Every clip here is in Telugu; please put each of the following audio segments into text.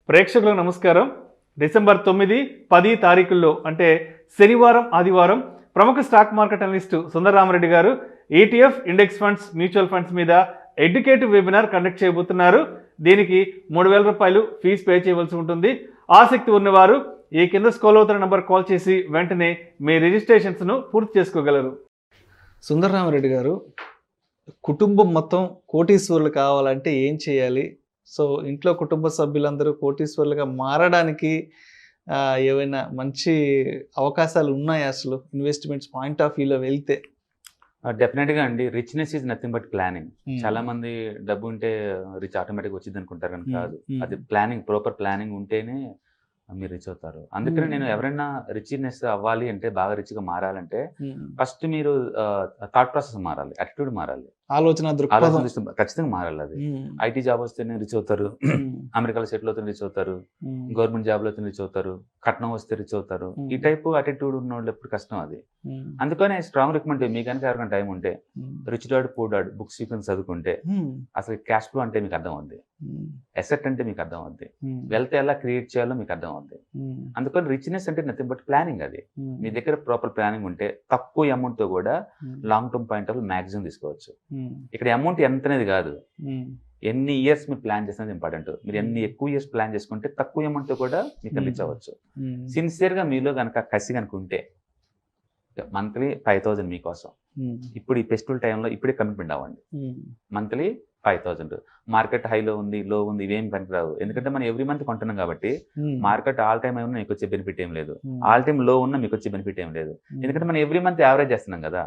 ప్రేక్షకులకు నమస్కారం. డిసెంబర్ 9, 10 తారీఖుల్లో అంటే శనివారం, ఆదివారం ప్రముఖ స్టాక్ మార్కెట్ అనలిస్ట్ సుందర రామరెడ్డి గారు ETF index funds, mutual funds మీద ఎడ్యుకేటివ్ వెబినార్ కండక్ట్ చేయబోతున్నారు. దీనికి 3,000 రూపాయలు ఫీజు పే చేయవలసి ఉంటుంది. ఆసక్తి ఉన్నవారు ఈ కింద స్క్రోల్ అవుతున్న నంబర్ కాల్ చేసి వెంటనే మీ రిజిస్ట్రేషన్స్ను పూర్తి చేసుకోగలరు. సుందర రామరెడ్డి గారు, కుటుంబం మొత్తం కోటీశ్వరులు కావాలంటే ఏం చేయాలి? సో ఇంట్లో కుటుంబ సభ్యులందరూ కోటీశ్వరులుగా మారడానికి ఏవైనా మంచి అవకాశాలు ఉన్నాయా? అసలు ఇన్వెస్ట్మెంట్స్ పాయింట్ ఆఫ్ వ్యూలో వెళ్తే డెఫినెట్గా అండి. Richness is nothing but planning. చాలా మంది డబ్బు ఉంటే రిచ్ ఆటోమేటిక్గా వచ్చింది అనుకుంటారు, కానీ కాదు. అది ప్లానింగ్, ప్రాపర్ ప్లానింగ్ ఉంటేనే మీరు రిచ్ అవుతారు. అందుకని నేను ఎవరైనా రిచ్నెస్ అవ్వాలి అంటే, బాగా రిచ్గా మారాలంటే ఫస్ట్ మీరు థాట్ ప్రాసెస్ మారాలి, యాటిట్యూడ్ మారాలి, ఆలోచన ఖచ్చితంగా మారాలి. అది ఐటీ జాబ్ వస్తేనే రిచ్ అవుతారు, అమెరికాలో సెటిల్ అవుతే రిచ్ అవుతారు, గవర్నమెంట్ జాబ్లో అయితే రిచ్ అవుతారు, కట్నం వస్తే రిచ్ అవుతారు. ఈ టైప్ యాటిట్యూడ్ ఉన్న వాళ్ళు ఎప్పుడు కష్టం అది. అందుకని స్ట్రాంగ్ రికమెండ్, మీకు కనుక ఎవరికైనా టైం ఉంటే rich dad poor dad books sequence చదువుకుంటే అసలు క్యాష్ ఫ్లో అంటే మీకు అర్థం అవుద్ది, అసెట్ అంటే మీకు అర్థం అవుద్ది, వెల్త్ ఎలా క్రియేట్ చేయాలో మీకు అర్థం అవుద్ది. అందుకని రిచ్నెస్ అంటే నథింగ్ బట్ ప్లానింగ్. అది మీ దగ్గర ప్రాపర్ ప్లానింగ్ ఉంటే తక్కువ అమౌంట్ తో కూడా long term point of maximum తీసుకోవచ్చు. ఇక్కడ అమౌంట్ ఎంత అనేది కాదు, ఎన్ని ఇయర్స్ మీరు ప్లాన్ చేసినది ఇంపార్టెంట్. మీరు ఎన్ని ఎక్కువ ఇయర్స్ ప్లాన్ చేసుకుంటే తక్కువ అమౌంట్ తో కూడా మీకు రీచ్ అవ్వచ్చు. సిన్సియర్ గా మీలో కనుక కసి కనుక ఉంటే మంత్లీ 5,000 మీకోసం ఇప్పుడు ఈ ఫెస్టివల్ టైంలో ఇప్పుడే కమిట్మెంట్ అవ్వండి. మంత్లీ 5,000. మార్కెట్ హైలో ఉంది, లో ఉంది, ఇవేం పనికిరావు. ఎందుకంటే మనం ఎవ్రీ మంత్ కొంటున్నాం కాబట్టి మార్కెట్ ఆల్ టైమ్ ఏమన్నా మీకు వచ్చే బెనిఫిట్ ఏం లేదు, ఆల్ టైమ్ లో ఉన్నా మీకు వచ్చే బెనిఫిట్ ఏం లేదు. ఎందుకంటే మనం ఎవ్రీ మంత్ యావరేజ్ చేస్తున్నాం కదా,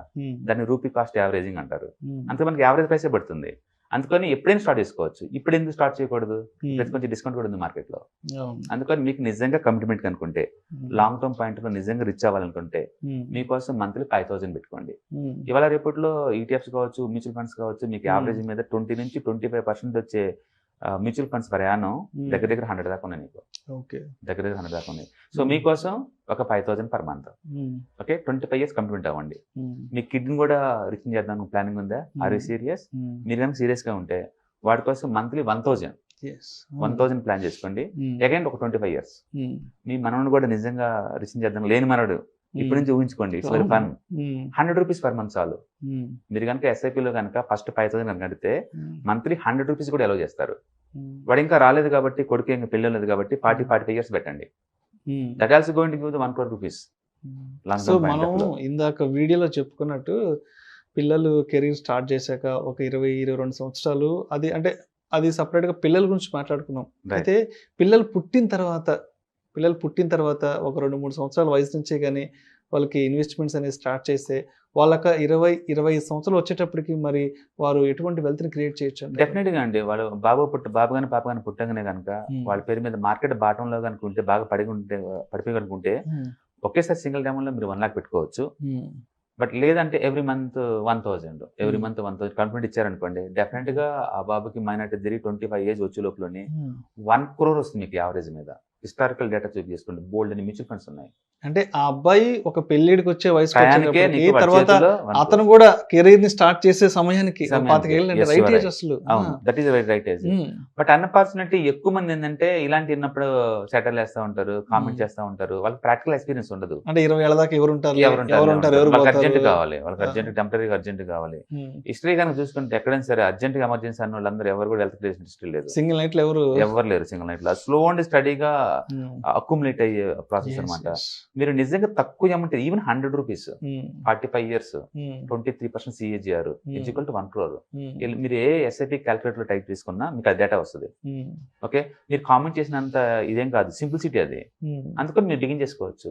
దాన్ని రూపీ కాస్ట్ యావరేజింగ్ అంటారు. అంతే మనకి యావరేజ్ ప్రైసే పడుతుంది. అందుకని ఎప్పుడైనా స్టార్ట్ చేసుకోవచ్చు. ఇప్పుడు ఎందుకు స్టార్ట్ చేయకూడదు? కొంచెం డిస్కౌంట్ కూడా ఉంది మార్కెట్లో. అందుకని మీకు నిజంగా కమిట్మెంట్ కనుకుంటే, లాంగ్ టర్మ్ పాయింట్ లో నిజంగా రిచ్ అవ్వాలనుకుంటే మీకోసం మంత్లీ 5,000 పెట్టుకోండి. ఇవాళ రేపట్లో ఈటీఎఫ్స్ కావచ్చు, మ్యూచువల్ ఫండ్స్ కావచ్చు, మీకు యావరేజ్ మీద 20 నుంచి 25% వచ్చే మ్యూచువల్ ఫండ్స్ ప్రయాణం దగ్గర 100 దాకా ఉన్నాయి. మీకు దగ్గర 100 దాకా ఉన్నాయి. సో మీకోసం ఒక 5,000 per month. Okay, 25 years complete అవ్వండి. మీ కిడ్ని కూడా రిచ్ చేద్దాం ప్లానింగ్ ఉందా? Are you serious? మీరు కనుక సీరియస్ గా ఉంటే వాటి కోసం మంత్లీ 1,000 ప్లాన్ చేసుకోండి. అగైన్ ఒక 25 ఇయర్స్ మీ మనవడు కూడా నిజంగా రిచ్ చేద్దాం. లేని మనవడు ఇప్పటి నుంచి ఊహించుకోండి. It's very fun. 100 rupees per month చాలు. మీరు కనుక ఎస్ఐపిలో కనుక ఫస్ట్ 5,000 కనుక అడిగితే మంత్లీ 100 రూపీస్ కూడా అలౌ చేస్తారు. వాడు ఇంకా రాలేదు కాబట్టి, కొడుకు ఇంకా పెళ్ళి లేదు కాబట్టి 45 ఇయర్స్ పెట్టండి. That also going to give the 1 crore rupees. So మనం ఇందాక వీడియోలో చెప్పుకున్నట్టు పిల్లలు కెరీర్ స్టార్ట్ చేశాక ఒక 20-22 సంవత్సరాలు అది సపరేట్ గా పిల్లల గురించి మాట్లాడుకున్నాం. అయితే పిల్లలు పుట్టిన తర్వాత ఒక 2-3 సంవత్సరాల వయసు నుంచే కానీ వాళ్ళకి ఇన్వెస్ట్మెంట్స్ అనేది స్టార్ట్ చేస్తే వాళ్ళకి 20-25 సంవత్సరాలు వచ్చేటప్పటికి మరి వారు ఎటువంటి వెల్త్ ని క్రియేట్ చేయొచ్చు? డెఫినెట్ గా అండి. వాళ్ళు బాబు కానీ పాప కానీ పుట్టగానే కనుక వాళ్ళ పేరు మీద మార్కెట్ బాటంలో కనుకుంటే, బాగా పడిపోయి కనుకుంటే ఒకేసారి సింగిల్ డైమండ్ లో మీరు 1 lakh పెట్టుకోవచ్చు. బట్ లేదంటే ఎవ్రీ మంత్ 1,000 కాన్ఫిడెంట్ ఇచ్చారనుకోండి, డెఫినెట్ గా ఆ బాబుకి మైనార్టీ తిరిగి 25 ఏజ్ వచ్చే లోపలని 1 crore వస్తుంది మీకు యావరేజ్ మీద. హిస్టారికల్ డేటా చెక్ చేసుకోండి, బోల్డ్ అని మ్యూచువల్ ఫండ్స్ ఉన్నాయి. అంటే ఆ అబ్బాయి ఒక పెళ్ళిడికి వచ్చే వయసు తర్వాత అతను కూడా కెరీర్ ని స్టార్ట్ చేసే సమయానికి 25 ఏళ్ళు రైట్ ఏజ్ అసలు. That is right age. But unfortunately ఎక్కువ మంది ఏంటంటే ఇలాంటి ఉన్నప్పుడు సెటిల్ చేస్తూ ఉంటారు, కామెంట్ చేస్తూ ఉంటారు. వాళ్ళకి ప్రాక్టికల్ ఎక్స్పీరియన్స్ ఉండదు. అంటే 20 ఏళ్ళ దాకా ఎవరు ఉంటారు, అర్జెంట్ కావాలి, వాళ్ళకి టెంపరీగా అర్జెంట్ కావాలి. హిస్టరీ కనుక చూసుకుంటే ఎక్కడైనా సరే అర్జెంట్ గా ఎమర్జెన్సీ అన్న వాళ్ళందరూ ఎవరు కూడా హెల్త్ హిస్టరీ లేదు. సింగిల్ నైట్ లో ఎవరు లేరు. సింగిల్ నైట్ లో స్లో అండ్ స్టడీగా అక్యుములేట్ అయ్యే ప్రాసెస్ అనమాట. మీరు నిజంగా తక్కువ amount, even 100 rupees 45 years 23% CAGR equal to 1 crore. మీరు ఏ ఎస్ఐపి క్యాల్కులేటర్ టైప్ తీసుకున్నా మీకు ఆ డేటా వస్తుంది. ఓకే, మీరు కామెంట్ చేసినంత ఇదేం కాదు, సింప్లిసిటీ అది. అందుకని మీరు బిగిన్ చేసుకోవచ్చు.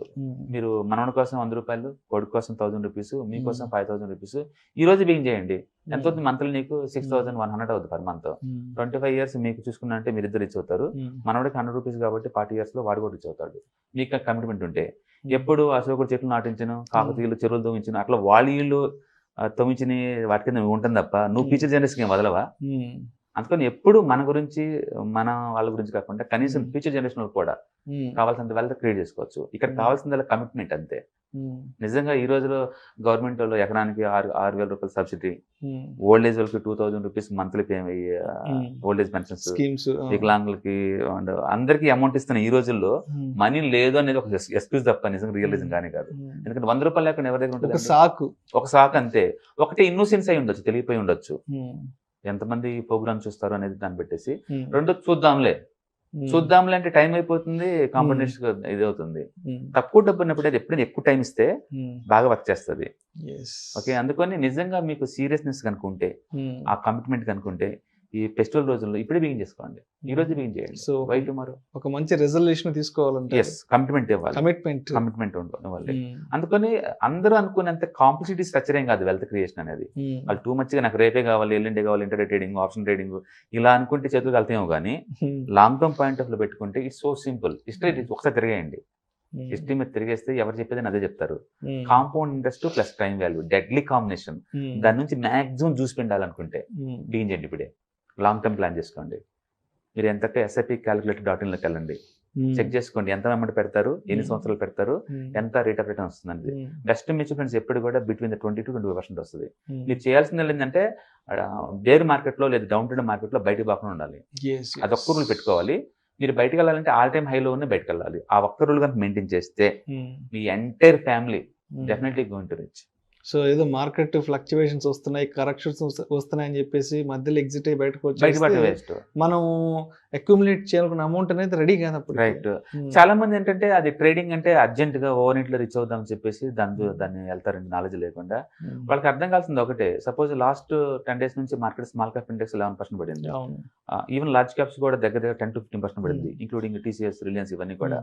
మీరు మనవడి కోసం 100 రూపాయలు, కొడుకు కోసం 1,000 రూపీస్, మీకోసం 5,000 రూపీస్ ఈ రోజు బిగిన్ చేయండి. ఎంత అవుతుంది? మంత్లీ నీకు 6,100 అవుతుంది పర్ మంత్. 25 ఇయర్స్ మీకు చూసుకున్నా అంటే మీరు ఇద్దరు రిచ్ అవుతారు. మనవాడికి 100 రూపీస్ కాబట్టి 40 ఇయర్స్ లో వాడు కూడా రిచ్ అవుతాడు. మీకు కమిట్మెంట్ ఉంటే ఎప్పుడు అశోకుడు చెట్లు నాటించను, కాకతీయులు చెరువులు తవ్వించను, అట్లా వాళ్ళు తవ్వించిన వాటి కింద ఉంటుంది తప్ప నువ్వు ఫ్యూచర్ జనరేషన్ ఏం వదలవా? అందుకని ఎప్పుడు మన గురించి మన వాళ్ళ గురించి కాకుండా కనీసం ఫ్యూచర్ జనరేషన్ కూడా కావాల్సినంత వెల్త్ క్రియేట్ చేసుకోవచ్చు. ఇక్కడ కావాల్సిన కమిట్మెంట్ అంతే. నిజంగా ఈ రోజులో గవర్నమెంట్ వాళ్ళు ఎకరానికి 6,000 రూపాయలు సబ్సిడీ, ఓల్డ్ ఏజ్ వాళ్ళకి 2,000 rupees monthly pay old age pensions, వికలాంగులకి అందరికీ అమౌంట్ ఇస్తున్నాయి. ఈ రోజుల్లో మనీ లేదు అనేది ఒక ఎక్స్క్యూజ్ తప్ప నిజంగా రియలిజం కానీ కాదు. ఎందుకంటే 100 రూపాయలు లేకుండా ఎవరి దగ్గర ఉంటుంది? ఒక సాకు అంతే. ఒకటి ఇన్నోసెన్స్ అయి ఉండొచ్చు, తెలియపోయి ఉండొచ్చు. ఎంతమంది ప్రోగ్రామ్ చూస్తారు అనేది దాన్ని పెట్టేసి. రెండో చూద్దాంలే అంటే టైం అయిపోతుంది, కాంపిటీషన్ ఇది అవుతుంది. తక్కువ డబ్బు ఉన్నప్పుడు ఎప్పుడైనా ఎక్కువ టైం ఇస్తే బాగా వర్క్ చేస్తుంది. ఓకే, అందుకని నిజంగా మీకు సీరియస్నెస్ కనుకుంటే, ఆ కమిట్మెంట్ కనుకుంటే, ఈ ఫెస్టివల్ రోజుల్లో ఇప్పుడే బిగిన్ చేసుకోండి. ఈ రోజు బిగిన్ చేయండి. సో వై టుమారో ఒక మంచి రిజల్యూషన్ తీసుకోవాలంటే కమిట్మెంట్ ఇవ్వాలి. కమిట్మెంట్ ఇవ్వాలి. అందుకని అందరూ అనుకునేంత కాంప్లిసిటీ స్ట్రక్చర్ ఏం కాదు వెల్త్ క్రియేషన్ అనేది. వాళ్ళు టూ మచ్గా నాకు రేపే కావాలి, ఎల్లుండే కావాలి, ఇంటర్డే ట్రేడింగ్, ఆప్షన్ ట్రేడింగ్ ఇలా అనుకుంటే చేతులు వెళ్తామో కానీ లాంగ్ టర్మ్ పాయింట్ ఆఫ్ లో పెట్టుకుంటే ఇట్స్ సో సింపుల్. హిస్టరీ ఒకసారి తిరిగేయండి. హిస్టరీ మీద తిరిగేస్తే ఎవరు చెప్పేది అదే చెప్తారు. Compound interest plus time value, deadly combination. దాని నుంచి మాక్సిమం జ్యూస్ పిండాలనుకుంటే బిగిన్ చేయండి ఇప్పుడే. లాంగ్ టర్మ్ ప్లాన్ చేసుకోండి. మీరు ఎంతకే SIP calculator.in లోకి వెళ్ళండి, చెక్ చేసుకోండి ఎంత అమౌంట్ పెడతారు, ఎన్ని సంవత్సరాలు పెడతారు, ఎంత రేట్ ఆఫ్ రిటర్న్ వస్తుంది. బెస్ట్ మ్యూచువల్ ఫండ్స్ ఎప్పుడు కూడా బిట్వీన్ 20 to 25% వస్తుంది. మీరు చేయాల్సింది ఏంటంటే బేర్ మార్కెట్ లో లేదా డౌన్ ట్రెండ్ మార్కెట్ లో బయటకు పోకుండా ఉండాలి. అది ఒక్క రూల్ పెట్టుకోవాలి. మీరు బయటకు వెళ్ళాలంటే ఆల్ టైమ్ హైలో ఉన్న బయటకు వెళ్ళాలి. ఆ ఒక్క రూల్ కనుక మెయింటైన్ చేస్తే మీ entire family definitely going to rich. So ఏదో మార్కెట్ ఫ్లక్చువేషన్స్ వస్తున్నాయి, కరెక్షన్స్ వస్తున్నాయని చెప్పేసి మధ్యలో ఎగ్జిట్ అయ్యి బయటకు వచ్చి మనం అక్యుములేట్ చేయాలనుకున్న అమౌంట్ అనేది రెడీ కాదు. రైట్. చాలా మంది ఏంటంటే అది ట్రేడింగ్ అంటే అర్జెంట్ గా ఓవర్ నైట్ లో రీచ్ అవుదాం అని చెప్పేసి దాన్ని వెళ్తారండి నాలెడ్జ్ లేకుండా. వాళ్ళకి అర్థం కావాల్సింది ఒకటే, సపోజ్ లాస్ట్ 10 days నుంచి మార్కెట్ స్మాల్ క్యాప్ ఇండెక్స్ 11% పడింది. ఈవెన్ లార్జ్ క్యాప్స్ కూడా దగ్గర 10 to 15% పడింది, ఇంక్లూడింగ్ TCS, రిలయన్స్ ఇవన్నీ కూడా.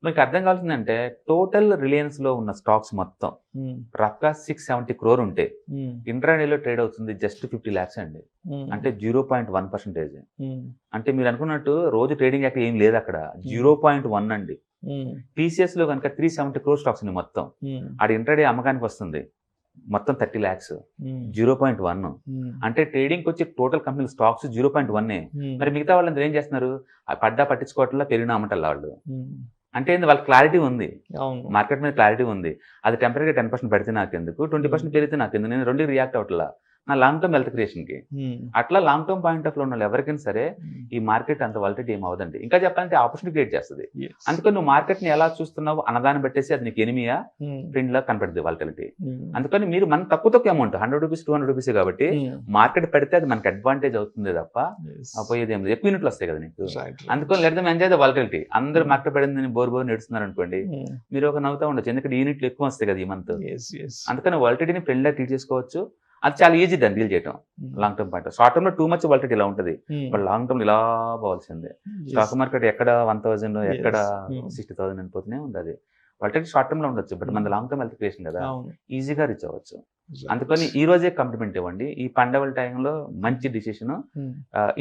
మీకు అర్థం కావాల్సిందంటే టోటల్ రిలయన్స్ లో ఉన్న స్టాక్స్ మొత్తం రఫ్గా 670 crore ఉంటే ఇంట్రాడేలో ట్రేడ్ అవుతుంది జస్ట్ 50 lakhs అండి. అంటే 0.1%. అంటే మీరు అనుకున్నట్టు రోజు ట్రేడింగ్ అక్కడ ఏం లేదు, అక్కడ 0.1 అండి. TCS లో కనుక 370 crore స్టాక్స్ ఉంది మొత్తం. ఆడ ఇంట్రాడే అమ్మకానికి వస్తుంది మొత్తం 30 lakhs, 0.1. అంటే ట్రేడింగ్ వచ్చి టోటల్ కంపెనీ స్టాక్స్ 0.1. మరి మిగతా వాళ్ళందరూ ఏం చేస్తున్నారు? పడ్డా పట్టించుకోవట్లా, పెరిగిన అమ్మటల్లా వాళ్ళు. అంటే వాళ్ళకి క్లారిటీ ఉంది, మార్కెట్ మీద క్లారిటీ ఉంది. అది టెంపరీగా 10% పెడితే నాకెందుకు, 20% పెరిగితే నాకెందుకు, నేను రెండు రియాక్ట్ అవ్వట్లా నా లాంగ్ టర్మ్ వెల్త్ క్రియేషన్ కి. అట్లా లాంగ్ టర్మ్ పాయింట్ ఆఫ్ లో ఉన్న ఎవరికైనా సరే ఈ మార్కెట్ అంత వాలిటీ ఏం అవదండి. ఇంకా చెప్పాలంటే ఆపర్చునిటీ క్రియేట్ చేస్తుంది. అందుకని నువ్వు మార్కెట్ ని ఎలా చూస్తున్నావు అన్నదాన్ని పెట్టేసి అది నీకు ఎనిమియా ట్రెండ్ లా కనపడుతుంది వాలిటిలిటీ. అందుకని మీరు మన తక్కువ అమౌంట్ 100 రూపీస్ 200 రూపీస్ కాబట్టి మార్కెట్ పెడితే అది మనకి అడ్వాంటేజ్ అవుతుంది తప్ప పోయేది ఏం లేదు. ఎక్కువ యూనిట్లు వస్తాయి కదా నీకు. అందుకని let them enjoy the volatility. అందరూ మార్కెట్ పడిందని బోర్ నడుస్తున్నారు అనుకోండి, మీరు ఒక నవ్వుతా ఉండొచ్చు, ఎందుకంటే యూనిట్లు ఎక్కువ వస్తాయి కదా ఈ మంత్. అందుకని వాలిటిలిటీని ఫ్రెండ్ లా ట్రీట్ చేసుకోవచ్చు. అది చాలా ఈజీ దాన్ని డీల్ చేయటం long term point. Short term లో టూ మచ్ వాలిటీ ఇలా ఉంటుంది, బట్ లాంగ్ టర్మ్ ఇలా పోవాల్సిందే. స్టాక్ మార్కెట్ ఎక్కడ 1,000 ఎక్కడ 60,000 అనిపోతూనే ఉంది. అది వాలిటీ షార్ట్ టర్మ్ లో ఉండొచ్చు, బట్ మన లాంగ్ టర్మ్ హెల్త్ క్రియేషన్ కదా, ఈజీగా రీచ్ అవ్వచ్చు. అందుకని ఈ రోజే కమిట్మెంట్ ఇవ్వండి. ఈ పండగల టైంలో మంచి డిసిషన్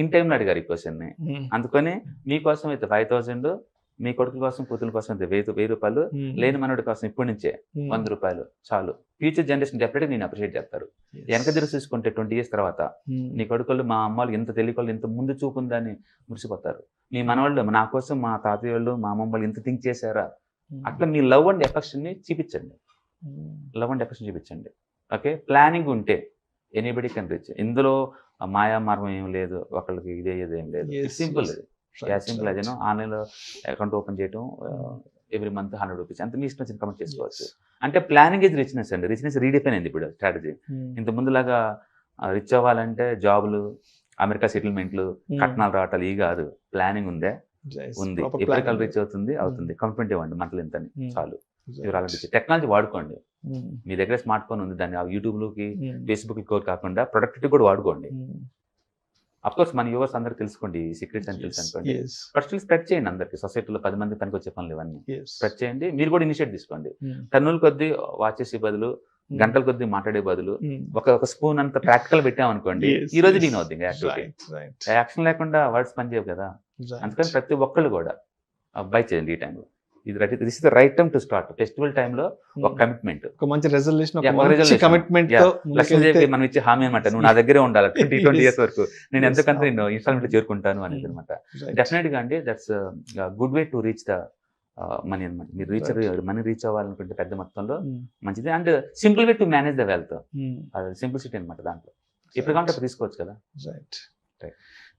ఇన్ టైంలో అడిగారు ఈ క్వశ్చన్ ని. అందుకని మీకోసం అయితే 5,000, మీ కొడుకు కోసం కూతురు కోసం అయితే 1,000 రూపాయలు, లేని మనోడి కోసం ఇప్పటి నుంచే 100 రూపాయలు చాలు. ఫ్యూచర్ జనరేషన్ డెఫినెట్గా నేను అప్రిషియేట్ చేస్తారు. వెనక తిరిగి చూసుకుంటే 20 years తర్వాత నీ కొడుకులు మా అమ్మలు ఎంత తెలియకోళ్ళు ఇంత ముందు చూపుందని మురిసిపోతారు. మీ మనవాళ్ళు నా కోసం మా తాతయ్య వాళ్ళు మా అమ్మమ్మ వాళ్ళు ఇంత థింక్ చేశారా. అట్లా మీ లవ్ అండ్ ఎఫెక్షన్ ని చూపించండి, లవ్ అండ్ ఎఫెక్షన్ చూపించండి. ఓకే, ప్లానింగ్ ఉంటే ఎనీబడి కెన్ రీచ్. ఇందులో మాయా మార్గం ఏం లేదు, ఒకళ్ళకి ఇదే ఏం లేదు. Simple, simple. అదేనో ఆన్లైన్లో అకౌంట్ ఓపెన్ చేయడం, ఎవ్రీ మంత్ 100 రూపీస్ అంత మీ ఇష్టం వచ్చిన కమెంట్ చేసుకోవచ్చు. అంటే ప్లానింగ్ ఇస్ రిచ్నెస్ అండి. రిచ్నెస్ రీడిఫైన్ అయింది ఇప్పుడు స్ట్రాటజీ. ఇంత ముందులాగా రిచ్ అవ్వాలంటే జాబులు, అమెరికా సెటిల్మెంట్లు, కట్నాలు రావటాలు ఇవి కాదు. ప్లానింగ్ ఉంది. ఎప్పటికల్లా రీచ్ అవుతుంది. కమిట్మెంట్ ఇవ్వండి మంత్లీ ఇంతని చాలు. టెక్నాలజీ వాడుకోండి. మీ దగ్గర స్మార్ట్ ఫోన్ ఉంది, దాన్ని యూట్యూబ్ లోకి ఫేస్బుక్ కోర్ కాకుండా ప్రొడక్టివిటీ కూడా వాడుకోండి. అఫ్కోర్స్ మన యూవర్స్ అందరికి తెలుసుకోండి ఈ సీక్రెట్స్ అని తెలుసు అనుకోండి. ఫస్ట్ స్ప్రెడ్ చేయండి అందరికి. సొసైటీలో 10 మంది పనికి వచ్చే పనులు ఇవన్నీ స్ప్రెడ్ చేయండి. మీరు కూడా ఇనిషియేట్ తీసుకోండి. టన్నుల కొద్దీ వాచేసే బదులు, గంటల కొద్దీ మాట్లాడే బదులు ఒక స్పూన్ అంత ప్రాక్టికల్ పెట్టామనుకోండి, ఈ రోజు దీని అవుతుంది యాక్టివిటీ. యాక్షన్ లేకుండా వర్డ్స్ పనిచేయవు కదా. అందుకని ప్రతి ఒక్కళ్ళు కూడా బై చేయండి ఈ టైంలో. This is the right time to start. Festival టైంలో ఒక కమిట్మెంట్, ఒక మంచి రెజల్యూషన్, Yeah, ఒక ఒక మంచి resolution. Commitment Yeah. తో లక్ష్మీదేవికి మనం ఇచ్చే హామీ అనమాట, నువ్వు నా దగ్గరే ఉండాలి 20 ఇయర్స్ వరకు, నేను Yes. ఎంతకంత నేను ఇన్స్టాల్మెంట్ చేరుకుంటాను అనేది అనమాట. డెఫినెట్ గా అండి that's good way to reach the money అనమాట. మీరు మనీ రీచ్ అవ్వాలనుకుంటే పెద్ద మొత్తంలో మంచిది. And simple way to manage the wealth, simplicity అనమాట. దాంట్లో ఎప్పుడు కావాలంటే అప్పుడు తీసుకోవచ్చు కదా. Right. Right.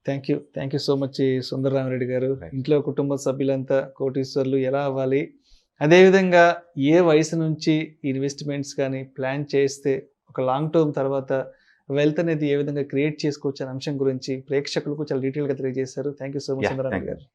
Thank you so much Sundara Ramireddy garu. Right. ఇంట్లో కుటుంబ సభ్యులంతా కోటీశ్వర్లు ఎలా అవ్వాలి, అదేవిధంగా ఏ వయసు నుంచి ఇన్వెస్ట్మెంట్స్ కానీ ప్లాన్ చేస్తే ఒక లాంగ్ టర్మ్ తర్వాత వెల్త్ అనేది ఏ విధంగా క్రియేట్ చేసుకోవచ్చు అనే అంశం గురించి ప్రేక్షకులకు చాలా డీటెయిల్గా తెలియజేశారు. Thank you so much Yeah, Sundara thank Ramireddy you. గారు.